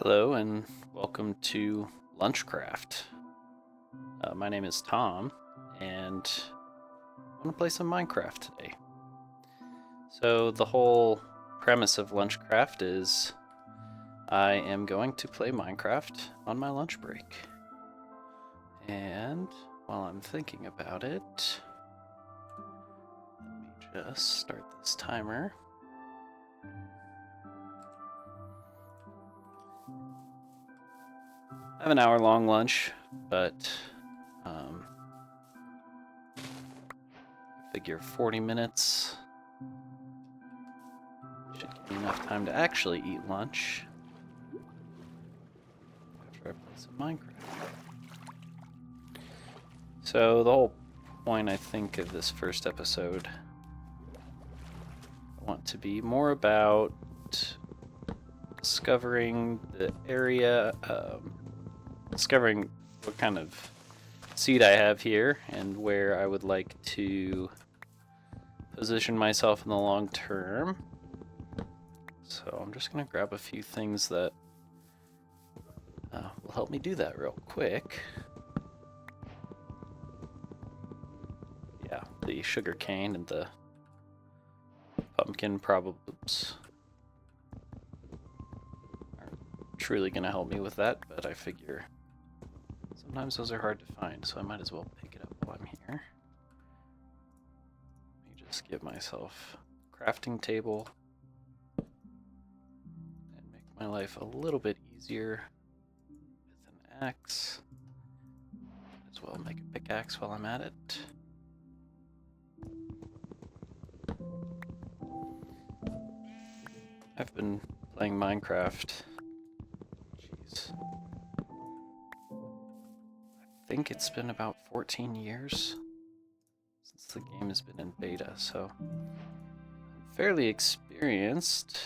Hello and welcome to Lunchcraft. My name is Tom, and I want to play some Minecraft today. So the whole premise of Lunchcraft is I am going to play Minecraft on my lunch break. And while I'm thinking about it, let me just start this timer. I have an hour-long lunch, but I figure 40 minutes should give me enough time to actually eat lunch after I play some Minecraft. So the whole point, I think, of this first episode, I want to be more about discovering the area, discovering what kind of seed I have here and where I would like to position myself in the long term. So I'm just going to grab a few things that will help me do that real quick. Yeah, the sugar cane and the pumpkin probably aren't truly going to help me with that, but I figure sometimes those are hard to find, so I might as well pick it up while I'm here. Let me just give myself a crafting table and make my life a little bit easier with an axe. Might as well make a pickaxe while I'm at it. I've been playing Minecraft. Jeez. I think it's been about 14 years since the game has been in beta, so I'm fairly experienced,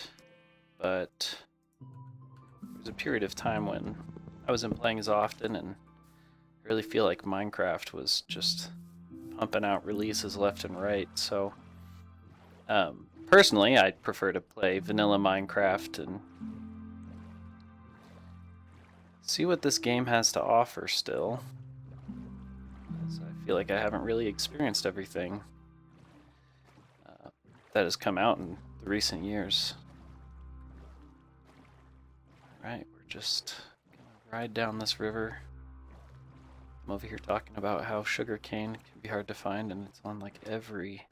but there was a period of time when I wasn't playing as often, and I really feel like Minecraft was just pumping out releases left and right, so personally, I'd prefer to play vanilla Minecraft and see what this game has to offer still, as I feel like I haven't really experienced everything that has come out in the recent years. Alright, we're just gonna ride down this river. I'm over here talking about how sugarcane can be hard to find, and it's on like every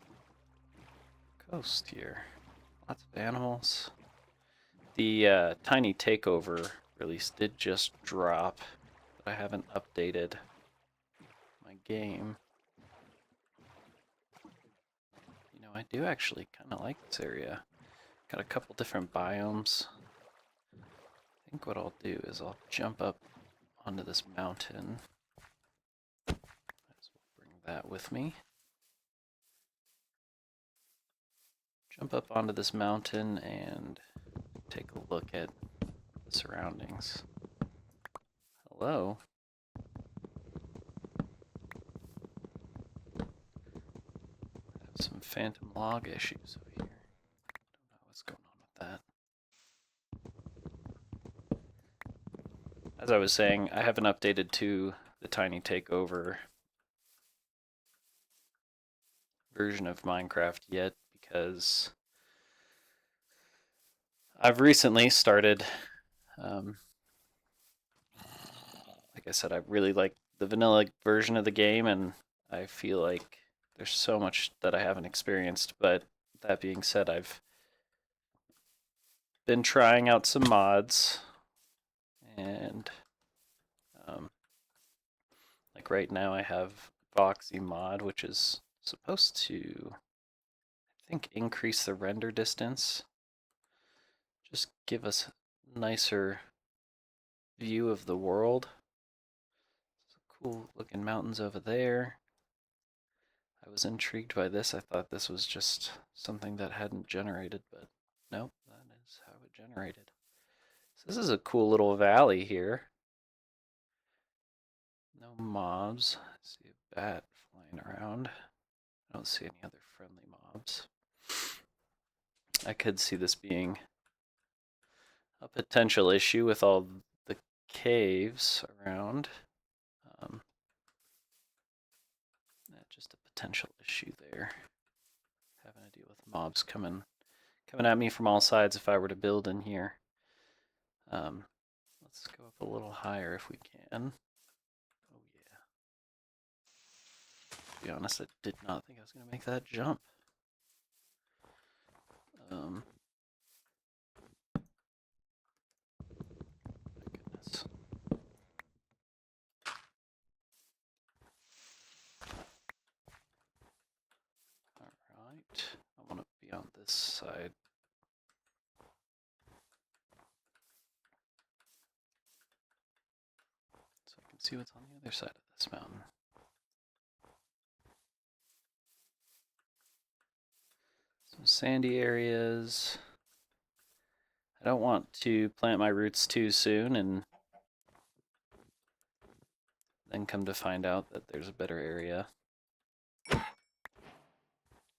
coast here. Lots of animals. The Tiny Takeover release did just drop, but I haven't updated my game. You know, I do actually kind of like this area. Got a couple different biomes. I think what I'll do is I'll jump up onto this mountain. Might as well bring that with me. Jump up onto this mountain and take a look at the surroundings. Hello. I have some phantom log issues over here. Don't know what's going on with that. As I was saying, I haven't updated to the Tiny Takeover version of Minecraft yet because I've recently started, like I said, I really like the vanilla version of the game, and I feel like there's so much that I haven't experienced. But that being said, I've been trying out some mods, and like right now I have Voxy mod, which is supposed to, I think, increase the render distance. Just give us a nicer view of the world. Some cool looking mountains over there. I was intrigued by this. I thought this was just something that hadn't generated, but nope, that is how it generated. So this is a cool little valley here. No mobs. I see a bat flying around. I don't see any other friendly mobs. I could see this being a potential issue with all the caves around. Just a potential issue there. Having to deal with mobs coming at me from all sides if I were to build in here. Let's go up a little higher if we can. Oh yeah. To be honest, I did not think I was going to make that jump. My goodness. Alright. I want to be on this side. So I can see what's on the other side of this mountain. Some sandy areas. I don't want to plant my roots too soon and then come to find out that there's a better area.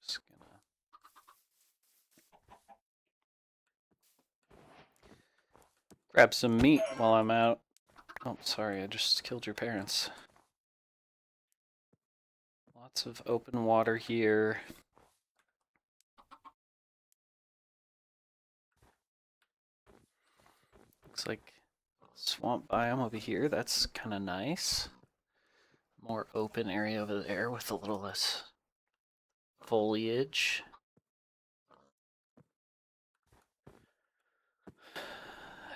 Just gonna grab some meat while I'm out. Oh, sorry, I just killed your parents. Lots of open water here. Looks like swamp biome over here. That's kind of nice. More open area over there with a little less foliage.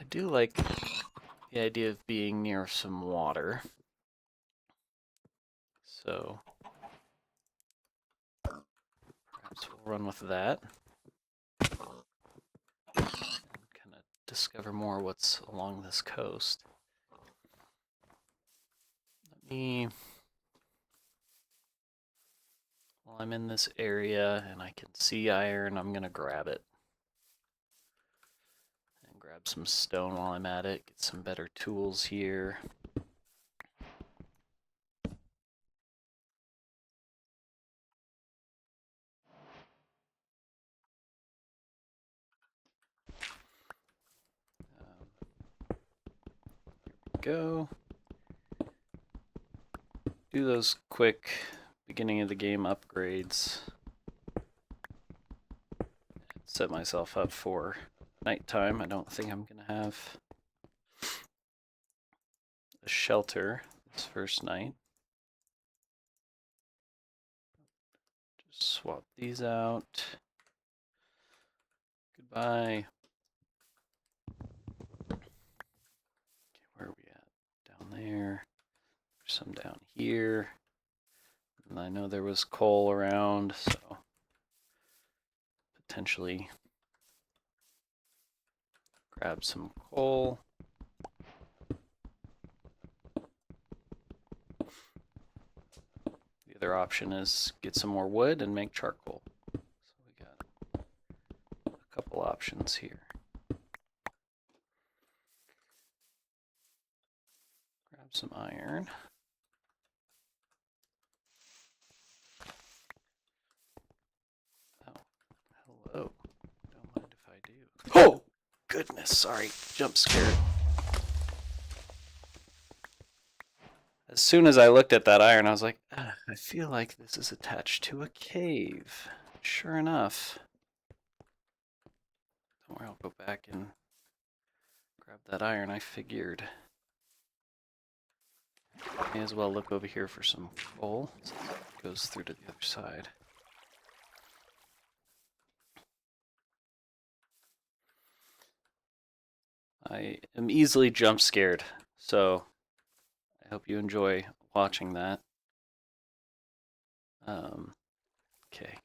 I do like the idea of being near some water. So perhaps we'll run with that. And kind of discover more what's along this coast. While I'm in this area and I can see iron, I'm gonna grab it. And grab some stone while I'm at it, get some better tools here. Go. Do those quick beginning of the game upgrades. Set myself up for nighttime. I don't think I'm gonna have a shelter this first night. Just swap these out. Goodbye. Okay, where are we at? Down there. There's some down here. And I know there was coal around, so potentially grab some coal. The other option is get some more wood and make charcoal. So we got a couple options here. Grab some iron. Oh, hello. Don't mind if I do. Oh, goodness, sorry. Jump scared. As soon as I looked at that iron, I was like, I feel like this is attached to a cave. Sure enough. Don't worry, I'll go back and grab that iron. I figured. May as well look over here for some coal. So it goes through to the other side. I am easily jump scared, so I hope you enjoy watching that. Okay.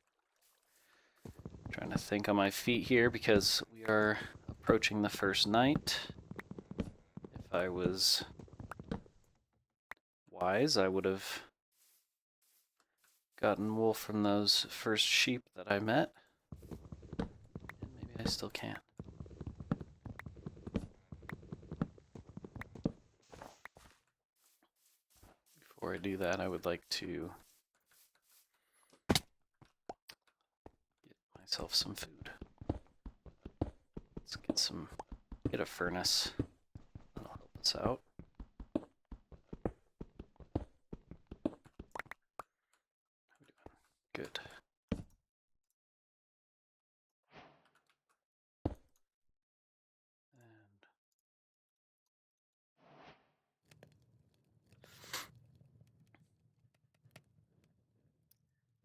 Trying to think on my feet here because we are approaching the first night. If I was wise, I would have gotten wool from those first sheep that I met. And maybe I still can. Before I do that, I would like to get myself some food. Let's get some get a furnace. That'll help us out. Good. And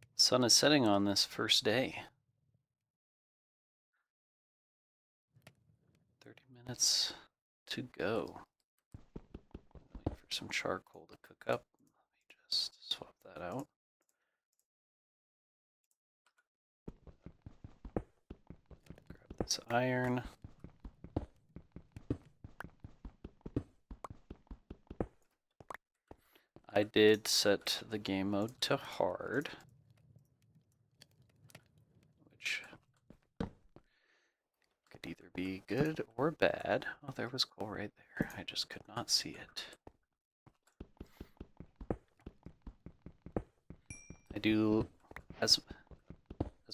the sun is setting on this first day. 30 minutes to go. Wait for some charcoal to cook up. Let me just swap that out. Grab this iron. I did set the game mode to hard, which could either be good or bad. Oh, there was coal right there. I just could not see it. I do, as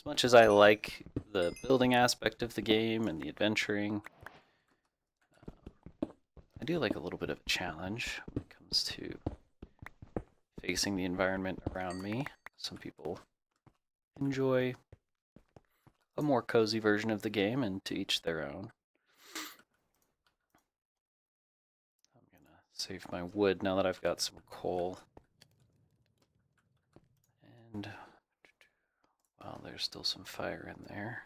much as I like the building aspect of the game and the adventuring, I do like a little bit of a challenge when it comes to facing the environment around me. Some people enjoy a more cozy version of the game, and to each their own. I'm gonna save my wood now that I've got some coal. And, well, there's still some fire in there.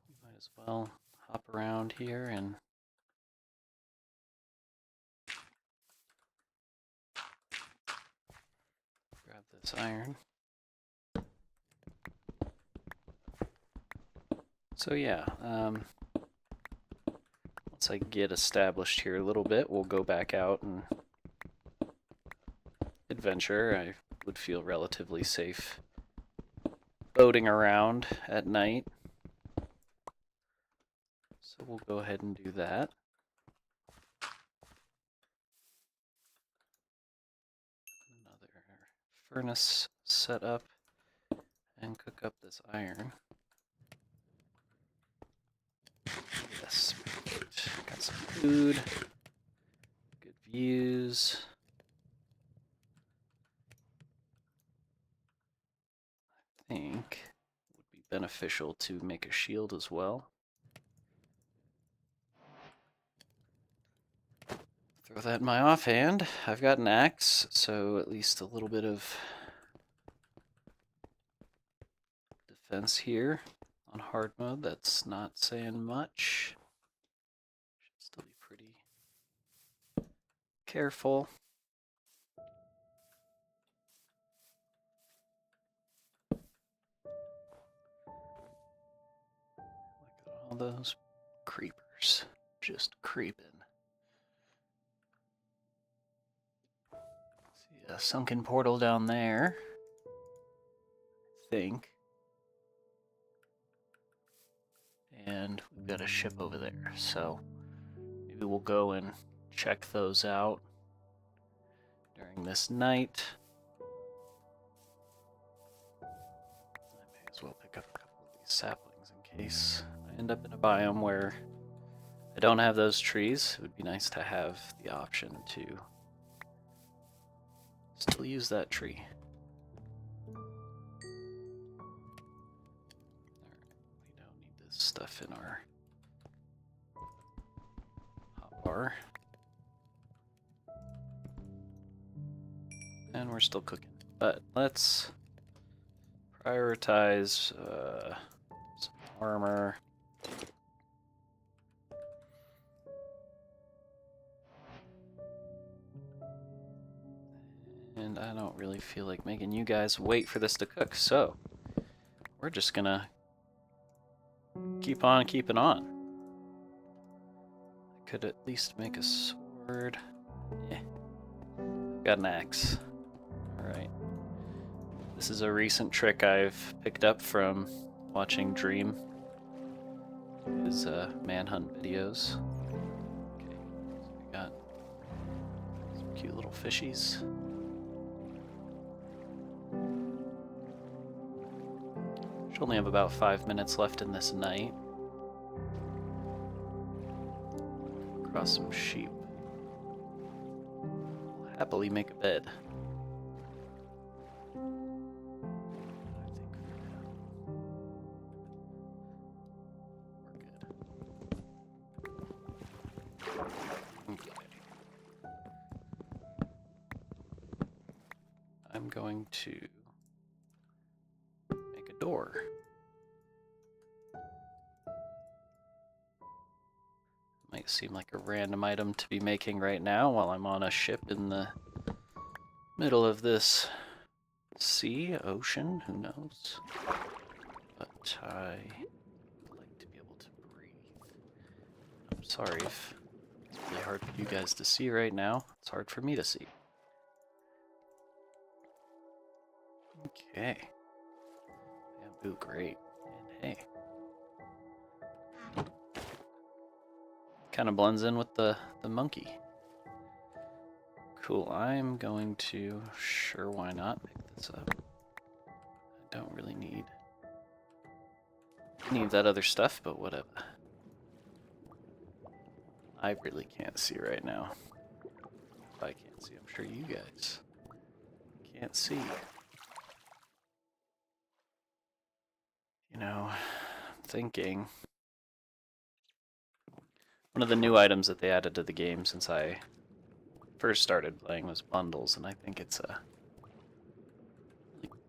We might as well hop around here and grab this iron. So yeah, once I get established here a little bit, we'll go back out and adventure. I would feel relatively safe boating around at night. So we'll go ahead and do that. Another furnace set up and cook up this iron. Yes, perfect. Got some food, good views. I think it would be beneficial to make a shield as well. Throw that in my offhand. I've got an axe, so at least a little bit of defense here on hard mode. That's not saying much. Should still be pretty careful. Look at all those creepers just creeping. See a sunken portal down there, I think. And we've got a ship over there, so maybe we'll go and check those out during this night. I may as well pick up a couple of these saplings in case I end up in a biome where I don't have those trees. It would be nice to have the option to still use that tree. Alright, we don't need this stuff in our hotbar. And we're still cooking. But let's prioritize some armor. And I don't really feel like making you guys wait for this to cook, so we're just gonna keep on keeping on. I could at least make a sword. Yeah. Got an axe. Alright. This is a recent trick I've picked up from watching Dream. His manhunt videos. Okay, so we got some cute little fishies. Only have about 5 minutes left in this night. Cross some sheep. I'll happily make a bed. I'm going to make a door. Might seem like a random item to be making right now while I'm on a ship in the middle of this sea, ocean, who knows? But I like to be able to breathe. I'm sorry if it's really hard for you guys to see right now. It's hard for me to see. Okay. Bamboo, great. And hey. Kind of blends in with the monkey. Cool, I'm going to, sure, why not, pick this up. I don't really need that other stuff, but whatever. I really can't see right now. If I can't see, I'm sure you guys can't see. You know, I'm thinking one of the new items that they added to the game since I first started playing was bundles, and I think it's a really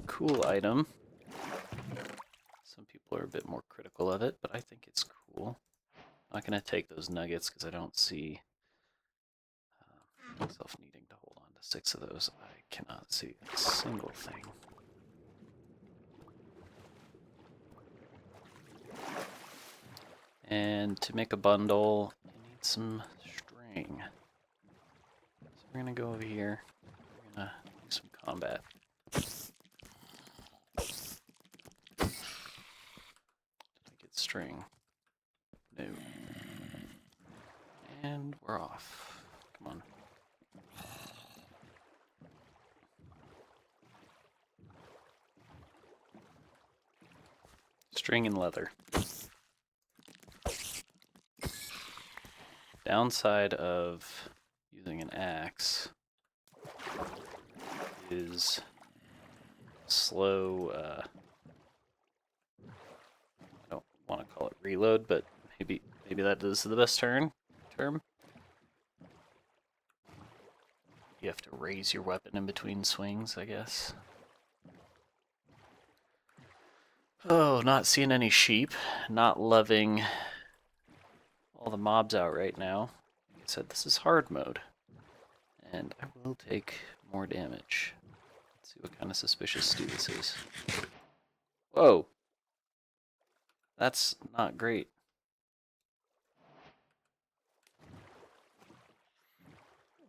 cool item. Some people are a bit more critical of it, but I think it's cool. I'm not going to take those nuggets because I don't see myself needing to hold on to 6 of those. I cannot see a single thing. And to make a bundle, you need some string. So we're going to go over here. We're going to do some combat. Did I get string? No. And we're off. Come on. String and leather. Downside of using an axe is slow, I don't want to call it reload, but maybe that is the best term. You have to raise your weapon in between swings, I guess. Oh, not seeing any sheep. Not loving all the mobs out right now. Like I said, this is hard mode. And I will take more damage. Let's see what kind of suspicious stew this is. Whoa! That's not great.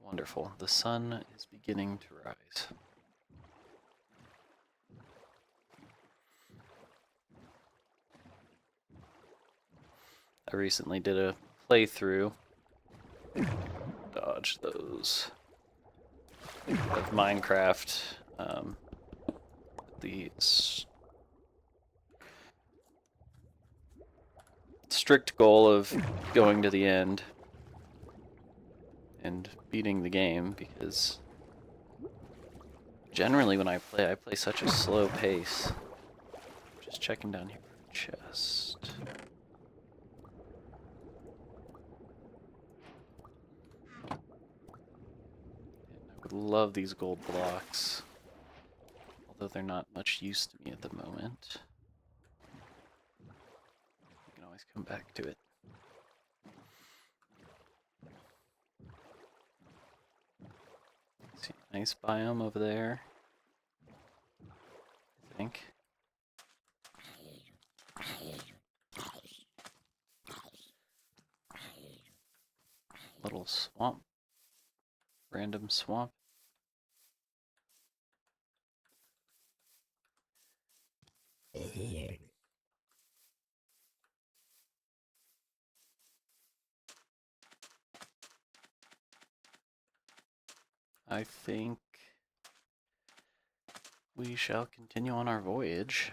Wonderful. The sun is beginning to rise. I recently did a playthrough. Dodge those. Of Minecraft. The strict goal of going to the end and beating the game, because generally when I play such a slow pace. Just checking down here for a chest. And I would love these gold blocks, although they're not much use to me at the moment. I can always come back to it. See a nice biome over there, I think. Little swamp. Random swamp. I think we shall continue on our voyage.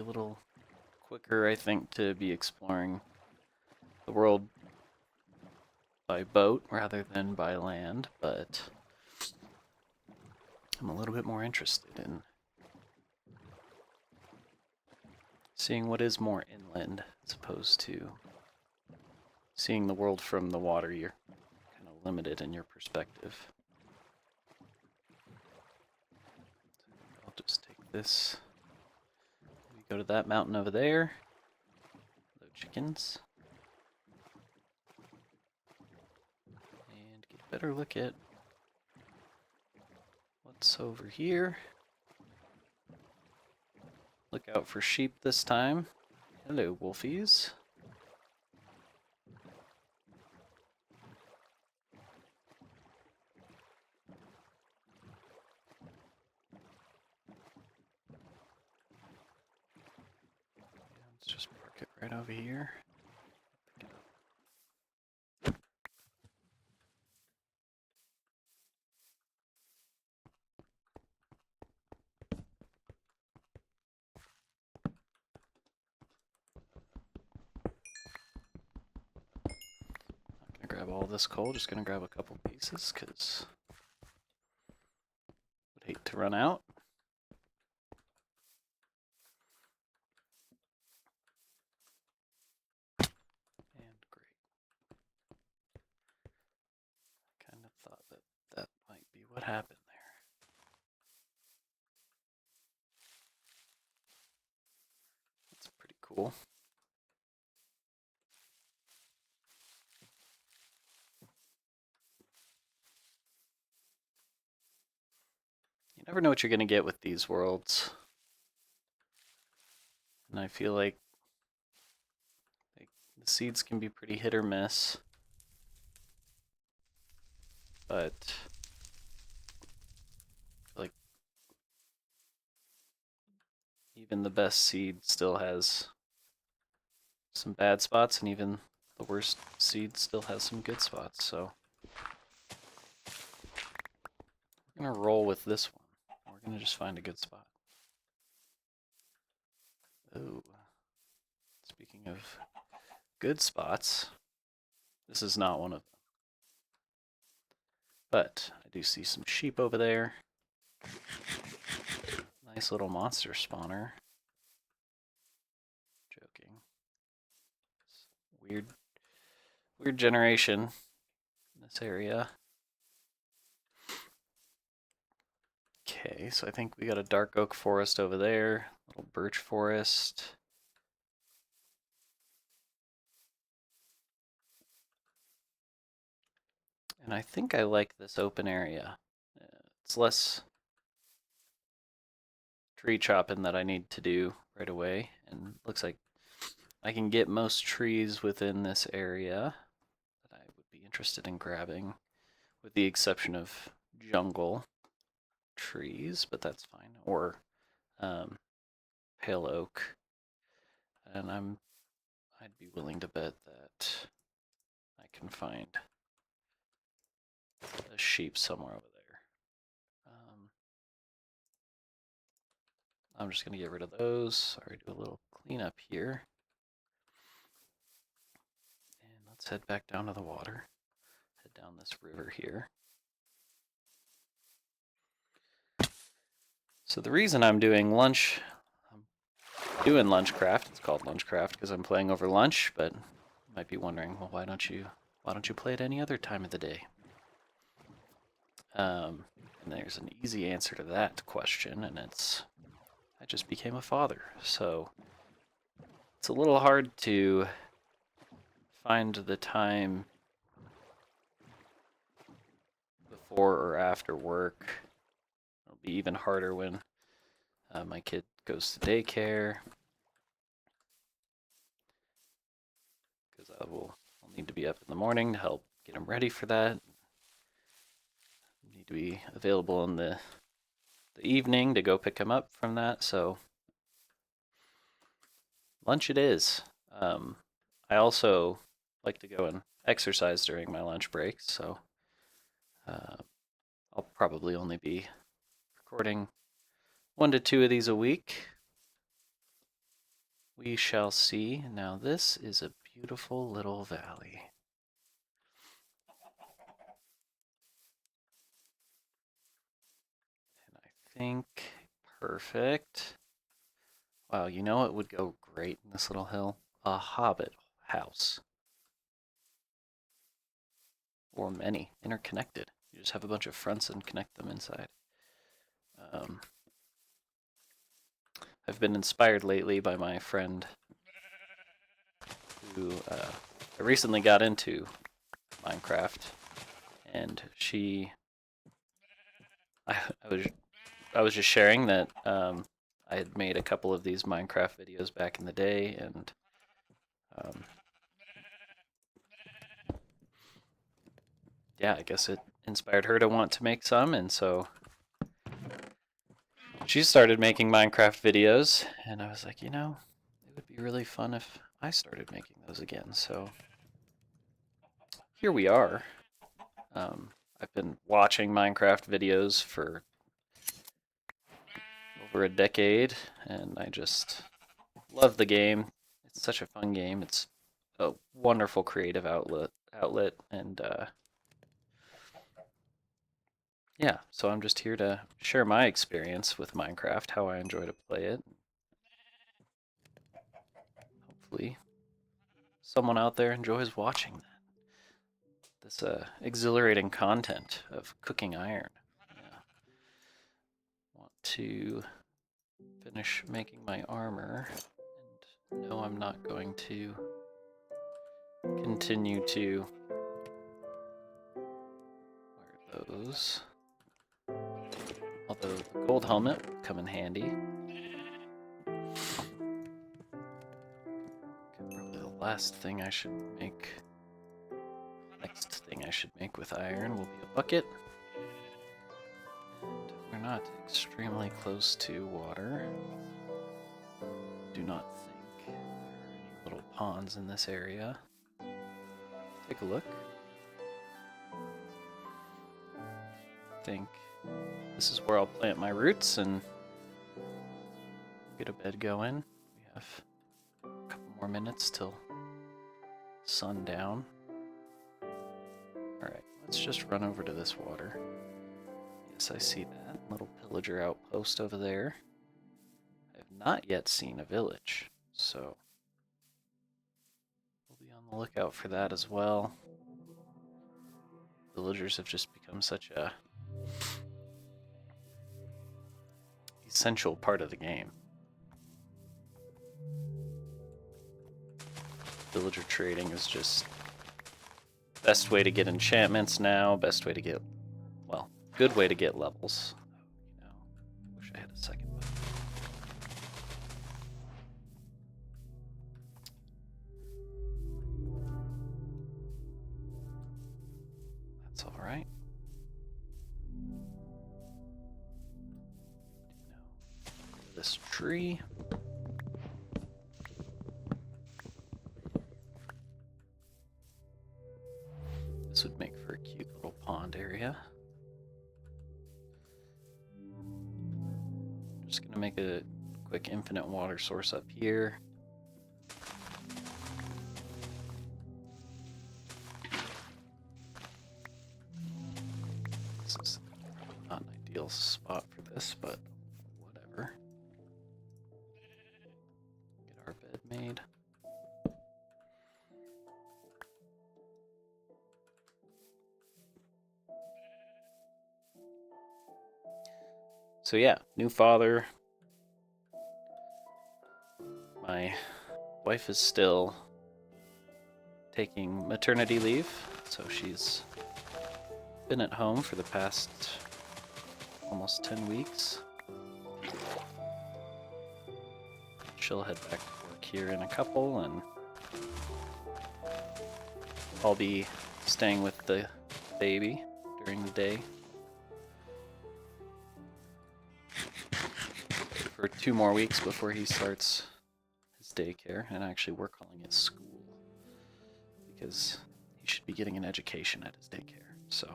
a little quicker, I think, to be exploring the world by boat rather than by land, but I'm a little bit more interested in seeing what is more inland as opposed to seeing the world from the water. You're kind of limited in your perspective. I'll just take this. We go to that mountain over there. Hello, chickens. And get a better look at what's over here. Look out for sheep this time. Hello, wolfies. Let's just park it right over here. Pick it up. Not gonna grab all this coal, just gonna grab a couple pieces because would hate to run out. And great. I kind of thought that that might be what happened there. That's pretty cool. You never know what you're gonna get with these worlds. And I feel like the seeds can be pretty hit or miss. But I feel like even the best seed still has some bad spots, and even the worst seed still has some good spots. So we're gonna roll with this one. We're gonna just find a good spot. Oh, speaking of good spots, this is not one of them. But I do see some sheep over there. Nice little monster spawner. Joking. Weird generation in this area. Okay, so I think we got a dark oak forest over there, little birch forest. And I think I like this open area. It's less tree chopping that I need to do right away, and looks like I can get most trees within this area that I would be interested in grabbing, with the exception of jungle trees, but that's fine, or pale oak. And I'd be willing to bet that I can find a sheep somewhere over there. I'm just gonna get rid of those. Sorry, do a little cleanup here. And let's head back down to the water. Head down this river here. So the reason I'm doing Lunchcraft, it's called Lunchcraft because I'm playing over lunch, but you might be wondering, well, why don't you play at any other time of the day? And there's an easy answer to that question, and it's I just became a father, so it's a little hard to find the time before or after work. It'll be even harder when my kid goes to daycare, because I'll need to be up in the morning to help get him ready for that. Need to be available in the evening to go pick him up from that. So lunch it is. I also like to go and exercise during my lunch breaks, so I'll probably only be recording 1 to 2 of these a week. We shall see. Now this is a beautiful little valley. And I think perfect. Wow, you know what would go great in this little hill? A hobbit house. Or many, interconnected. You just have a bunch of fronts and connect them inside. Um, I've been inspired lately by my friend who I recently got into Minecraft, and I, I was I was just sharing that I had made a couple of these Minecraft videos back in the day, and um, yeah, I guess it inspired her to want to make some, and so she started making Minecraft videos, and I was like, it would be really fun if I started making those again. So here we are. I've been watching Minecraft videos for over a decade, and I just love the game. It's such a fun game. It's a wonderful creative outlet, and yeah. So I'm just here to share my experience with Minecraft, how I enjoy to play it. Hopefully, someone out there enjoys watching this exhilarating content of cooking iron. Yeah. Want to finish making my armor, and no, I'm not going to continue to wear those. Although the gold helmet would come in handy. Probably the last thing I should make. Next thing I should make with iron will be a bucket. And we're not extremely close to water. Do not think there are any little ponds in this area. Take a look. I think this is where I'll plant my roots and get a bed going. We have a couple more minutes till sundown. Alright, let's just run over to this water. Yes, I see that little pillager outpost over there. I have not yet seen a village, so we'll be on the lookout for that as well. Villagers have just become such a essential part of the game. Villager trading is just best way to get enchantments now, best way to get, well, good way to get levels. Wish I had a second button. That's all right. This tree. This would make for a cute little pond area. Just gonna make a quick infinite water source up here. This is not an ideal spot for this, but whatever. Get our bed made. So yeah, new father. My wife is still taking maternity leave, so she's been at home for the past almost 10 weeks. She'll head back to work here in a couple, and I'll be staying with the baby during the day for 2 more weeks before he starts his daycare, and actually we're calling it school because he should be getting an education at his daycare. So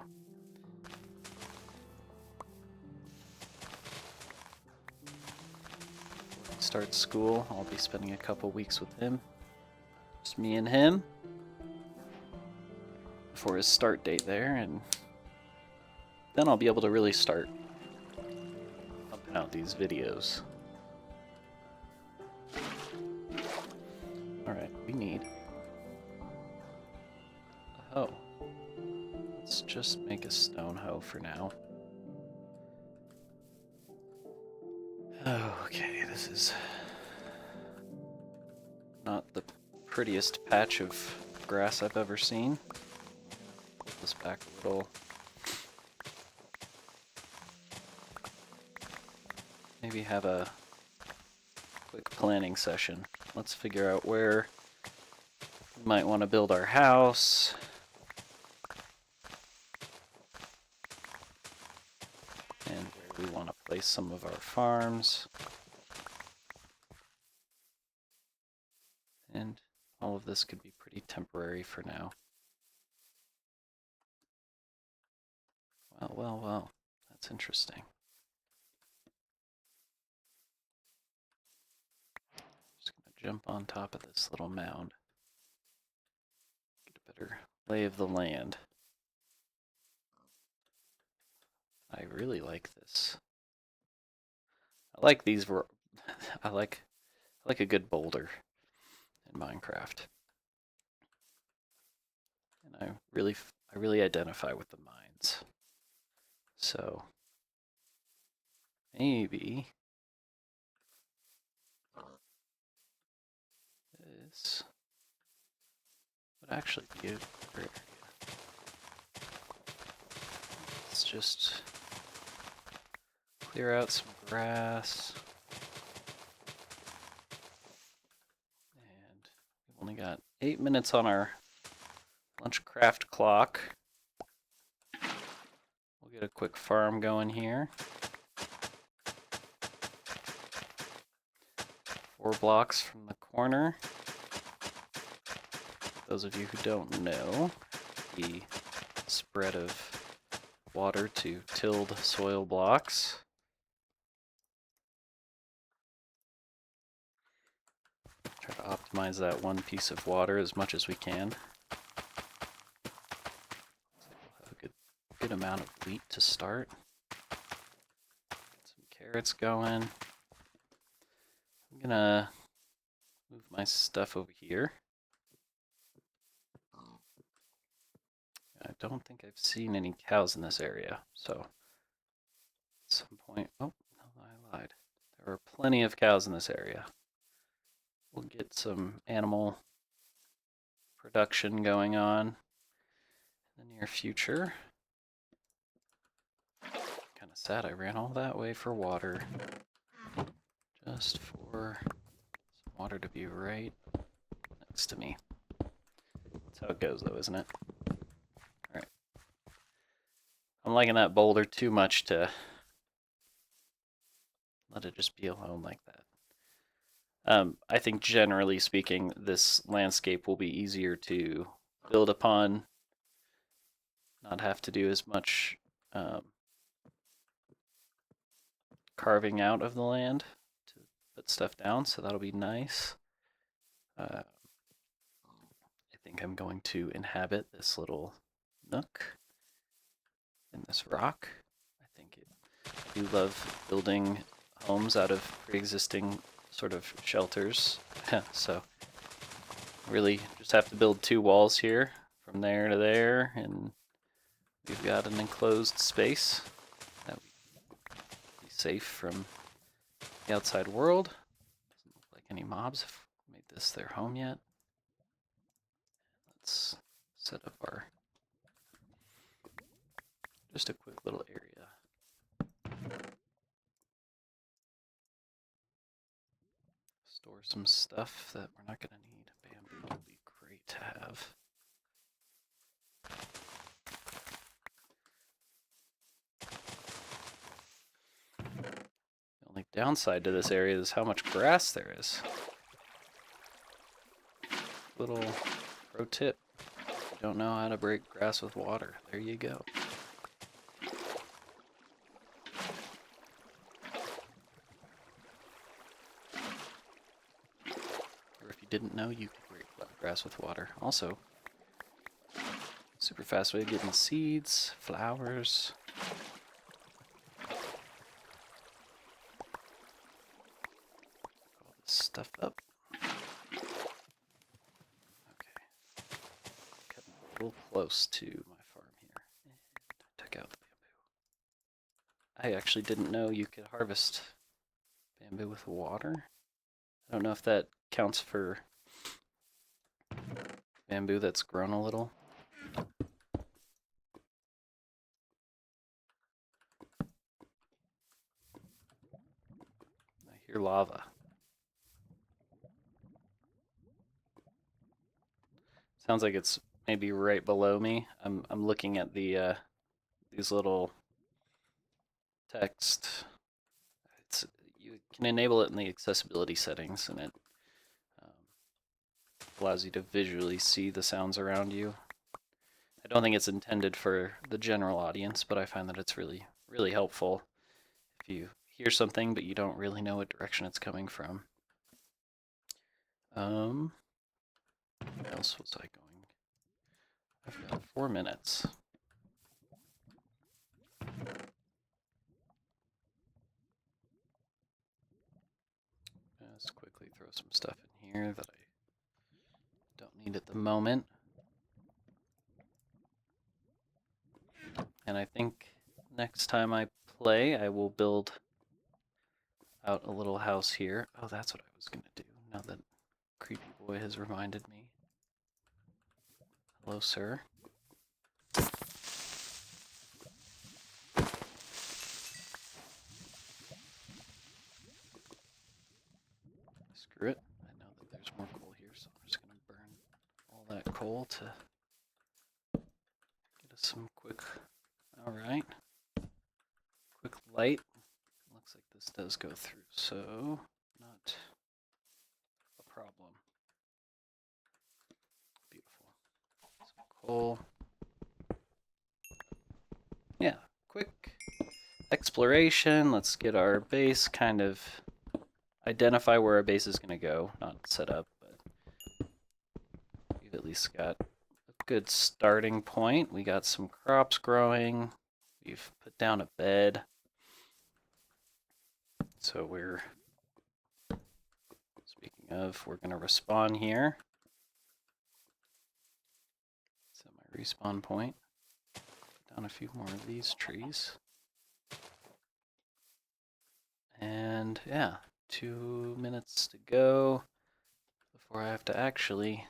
he starts school, I'll be spending a couple weeks with him. Just me and him for his start date there, and then I'll be able to really start pumping out these videos. Alright, we need a hoe. Let's just make a stone hoe for now. Oh, okay, this is not the prettiest patch of grass I've ever seen. Pull this back a little. Maybe have a quick planning session. Let's figure out where we might want to build our house. And where we want to place some of our farms. And all of this could be pretty temporary for now. Well, well, well. That's interesting. Just gonna jump on top of this little mound. Get a better lay of the land. I really like this. I like these. I like a good boulder in Minecraft, and I really identify with the mines. So maybe this would actually be a better area. Let's just clear out some grass. And we've only got 8 minutes on our Lunchcraft clock. We'll get a quick farm going here. 4 blocks from the corner. Those of you who don't know, the spread of water to tilled soil blocks. Try to optimize that one piece of water as much as we can. So we'll have a good amount of wheat to start. Get some carrots going. I'm gonna move my stuff over here. I don't think I've seen any cows in this area, so at some point, oh, no, I lied. There are plenty of cows in this area. We'll get some animal production going on in the near future. Kind of sad I ran all that way for water, just for some water to be right next to me. That's how it goes though, isn't it? Alright. I'm liking that boulder too much to let it just be alone like that. I think generally speaking, this landscape will be easier to build upon, not have to do as much carving out of the land to put stuff down, so that'll be nice. I think I'm going to inhabit this little nook in this rock. I do love building homes out of pre-existing sort of shelters. So really just have to build 2 walls here from there to there, and we've got an enclosed space that we be safe from the outside world. Doesn't look like any mobs have made this their home yet. Let's set up our just a quick little area. Store some stuff that we're not going to need. Bamboo will be great to have. The only downside to this area is how much grass there is. Little pro tip. If you don't know how to break grass with water, there you go. didn't know you could grow grass with water. Also, super fast way of getting seeds, flowers. All this stuff up. Okay. Cutting a little close to my farm here. And took out the bamboo. I actually didn't know you could harvest bamboo with water. I don't know if that counts for bamboo that's grown a little. I hear lava. Sounds like it's maybe right below me. I'm looking at the these little text. You can enable it in the accessibility settings, and it allows you to visually see the sounds around you. I don't think it's intended for the general audience, but I find that it's really helpful if you hear something but you don't really know what direction it's coming from. Where else was I going? I've got 4 minutes. Just quickly throw some stuff in here that I don't need at the moment. And I think next time I play, I will build out a little house here. Oh, that's what I was going to do, now that creepy boy has reminded me. Hello, sir. Screw it. I know that there's more coal here, so I'm just going to burn all that coal to get us some quick... Alright. Quick light. Looks like this does go through, so not a problem. Beautiful. Some coal. Yeah, quick exploration. Let's get our base, kind of identify where our base is going to go. Not set up, but we've at least got a good starting point. We got some crops growing. We've put down a bed. So we're, speaking of, we're going to respawn here. Set my respawn point. Put down a few more of these trees. And yeah, 2 minutes to go before I have to actually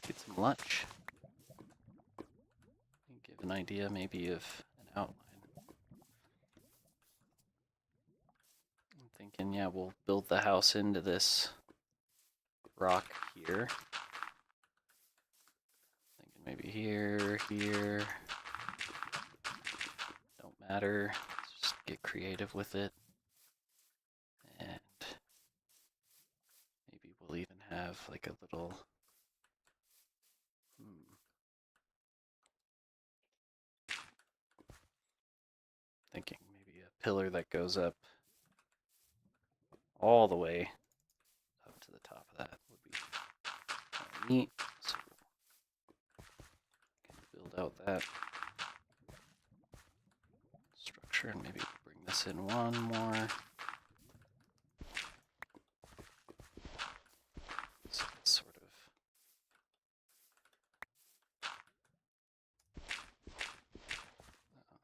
get some lunch. Give an idea maybe of an outline. I'm thinking, yeah, we'll build the house into this rock here. Thinking maybe here, here. Don't matter. Let's just get creative with it. And maybe we'll even have like a little... Thinking maybe a pillar that goes up all the way up to the top of that would be kind of neat. So we can build out that structure and maybe bring this in one more. So it's sort of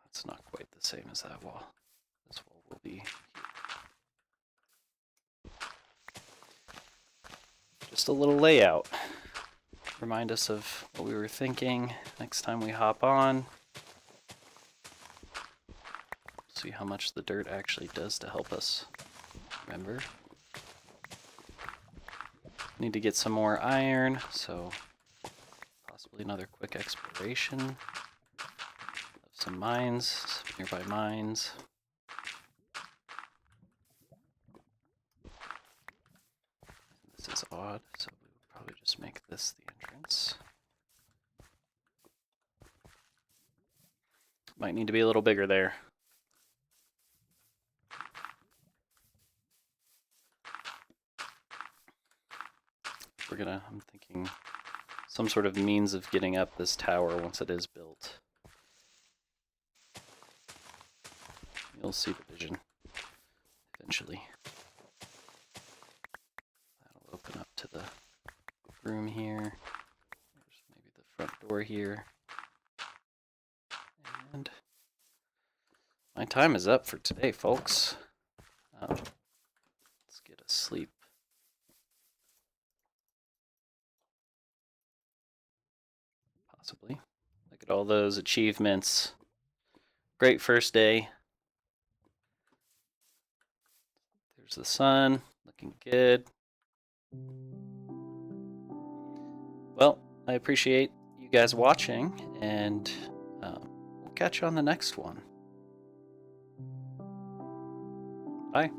that's not quite the same as that wall. This wall will be here. Just a little layout. Remind us of what we were thinking next time we hop on. See how much the dirt actually does to help us remember. Need to get some more iron, so possibly another quick exploration of some mines, some nearby mines. This is odd, so we would probably just make this the entrance. Might need to be a little bigger there. I'm thinking some sort of means of getting up this tower once it is built. You'll see the vision eventually. That'll open up to the room here. There's maybe the front door here. And my time is up for today, folks. Let's get asleep. Possibly. Look at all those achievements. Great first day. There's the sun, looking good. Well, I appreciate you guys watching, and we'll catch you on the next one. Bye.